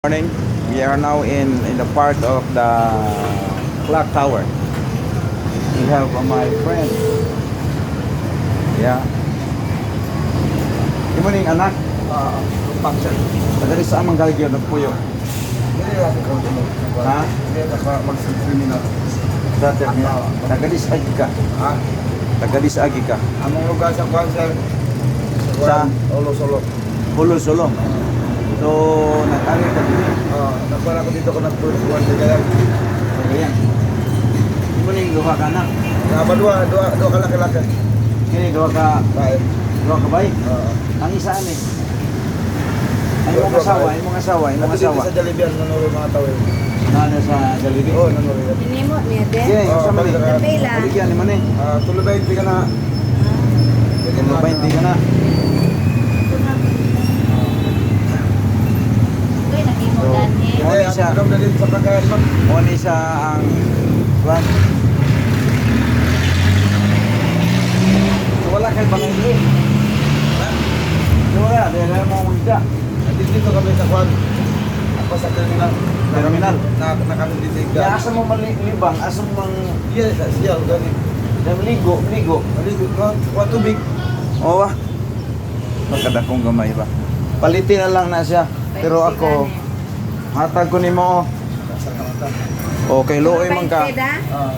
Morning. We are now in the part of the clock tower. We have my friend. Yeah. Good morning, anak. Function. Madali sa amang galigyo ng puyo. Hindi natin kung ano. Ha? Hindi natin mag-criminal. Dati niya. Tagadis agi ka. Ha? Tagadis agi ka. Among lugar sa Kwanzaa. Sa? Olo-solo. Hulo-sulong. So, natali ka dito. Nakuha ko dito ko nag-puwan sa kaya. So, yan. Good morning, duha ka anak. Dua ka laki-laki. Kini duha ka, Baik. duha ka bay. Ang isa ani. Ay mong asawa, ay mong asawa, ay mong Dito asawa. sa Jollibee, nanuro mga tao. Nana sa Jollibee. Oo, nanuro yan. Inimot niya din. Sige, sa mali. Pila. Baligyan ni man eh. Tulubay, hindi ka na. Ano ba hindi ka na? Uy, nakimudan eh. Oo, Hindi, siya. ang na din sa pagkain mo. Oni sa ang kwan. So, wala kay pangili. Wala, dahil mo munda. Dito kami sa Kwan. Ako sa terminal. Terminal? Na kami dito. Ya asa mo malibang, asa mo mang Iya, siya. Gani. ligo. Maligo ko. Kuha tubig. Oo ba? Magkada kong gamay ba? Palitin na lang na siya. Pero ako, hatag ko ni mo. Sa kamata. Okay, looy man ka. Pwede, da? Ah.